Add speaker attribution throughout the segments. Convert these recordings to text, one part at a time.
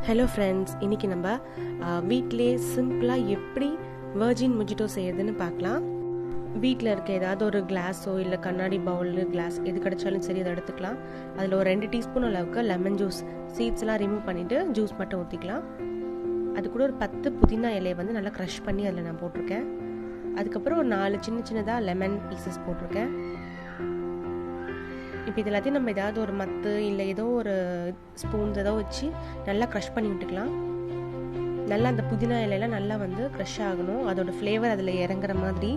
Speaker 1: Hello friends, இன்றைக்கி நம்ம வீட்டிலே சிம்பிளாக எப்படி வெர்ஜின் மொஜிட்டோ செய்யறதுன்னு பார்க்கலாம். வீட்டில் இருக்க ஏதாவது ஒரு கிளாஸோ இல்லை கண்ணாடி பவுலு கிளாஸ் எது கிடைச்சாலும் சரி அதை எடுத்துக்கலாம். அதில் ஒரு 2 டீஸ்பூன் அளவுக்கு லெமன் ஜூஸ் சீட்ஸ்லாம் ரிமூவ் பண்ணிவிட்டு ஜூஸ் மட்டும் ஊற்றிக்கலாம். அது கூட ஒரு 10 புதினா இலையை வந்து நல்லா க்ரஷ் பண்ணி அதில் நான் போட்டிருக்கேன். அதுக்கப்புறம் ஒரு 4 சின்னதாக லெமன் பீசஸ் போட்டிருக்கேன். இப்போ இது எல்லாத்தையும் நம்ம ஏதாவது ஒரு மத்து இல்லை ஏதோ ஒரு ஸ்பூன்ஸ் ஏதோ வச்சு நல்லா க்ரஷ் பண்ணி விட்டுக்கலாம். நல்லா அந்த புதினா இலையெல்லாம் நல்லா வந்து க்ரஷ் ஆகணும், அதோட ஃப்ளேவர் அதில் இறங்குற மாதிரி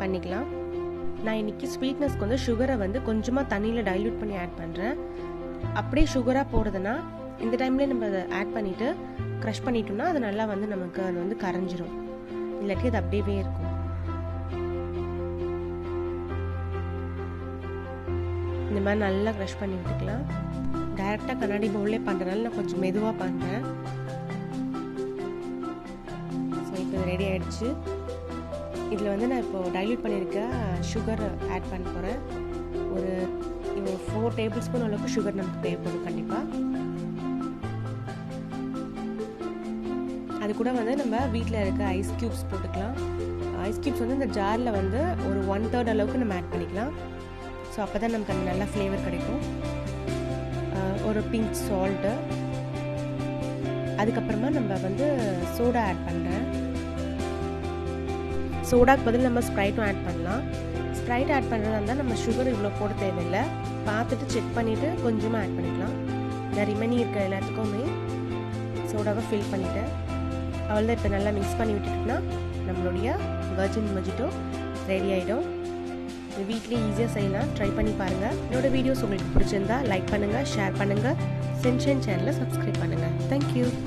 Speaker 1: பண்ணிக்கலாம். நான் இன்றைக்கி ஸ்வீட்னஸ்க்கு வந்து சுகரை வந்து கொஞ்சமாக தண்ணியில் டைல்யூட் பண்ணி ஆட் பண்ணுறேன். அப்படியே சுகராக போகிறதுனா இந்த டைம்லேயே நம்ம அதை ஆட் பண்ணிவிட்டு க்ரஷ் பண்ணிட்டோம்னா அது நல்லா வந்து நமக்கு அது வந்து கரைஞ்சிரும், இல்லாட்டி அது அப்படியே இருக்கும். இந்த மாதிரி நல்லா க்ரஷ் பண்ணி விட்டுக்கலாம். டைரெக்டாக கண்ணாடி பவுல்லே பண்ணுறதுனால நான் கொஞ்சம் மெதுவாக பண்ணுறேன். ஸோ இப்போ ரெடி ஆகிடுச்சு. இதில் வந்து நான் இப்போது டைல்யூட் பண்ணியிருக்க சுகர் ஆட் பண்ண போகிறேன். ஒரு 4 டேபிள் ஸ்பூன் அளவுக்கு சுகர் நமக்கு தேவைப்படும் கண்டிப்பாக. அது கூட வந்து நம்ம வீட்டில் இருக்க ஐஸ் க்யூப்ஸ் போட்டுக்கலாம். ஐஸ் க்யூப்ஸ் வந்து இந்த ஜாரில் வந்து ஒரு 1/3 அளவுக்கு நம்ம ஆட் பண்ணிக்கலாம். ஸோ அப்போ தான் நமக்கு அந்த நல்ல ஃப்ளேவர் கிடைக்கும். ஒரு பிங்க் சால்ட்டு, அதுக்கப்புறமா நம்ம வந்து சோடா ஆட் பண்ணுறேன். சோடாக்கு பதில் நம்ம ஸ்ப்ரைட்டும் ஆட் பண்ணலாம். ஸ்ப்ரைட் ஆட் பண்ணுறதா இருந்தால் நம்ம சுகர் இவ்வளோ போட தேவையில்லை, பார்த்துட்டு செக் பண்ணிவிட்டு கொஞ்சமாக ஆட் பண்ணிக்கலாம். நான் ரிமைனிங் இருக்கிற எல்லாத்துக்குமே சோடாவை ஃபில் பண்ணிவிட்டேன். அவ்வளோதான். இப்போ நல்லா மிக்ஸ் பண்ணி விட்டுட்டுனா நம்மளுடைய வெர்ஜின் மொஜிட்டோ ரெடி ஆகிடும். வீட்லேயே ஈஸியாக செய்யலாம், ட்ரை பண்ணி பாருங்கள். என்னோட வீடியோஸ் உங்களுக்கு பிடிச்சிருந்தா லைக் பண்ணுங்கள், ஷேர் பண்ணுங்கள், சென்ஷன் சேனலை சப்ஸ்கிரைப் பண்ணுங்கள். தேங்க்யூ.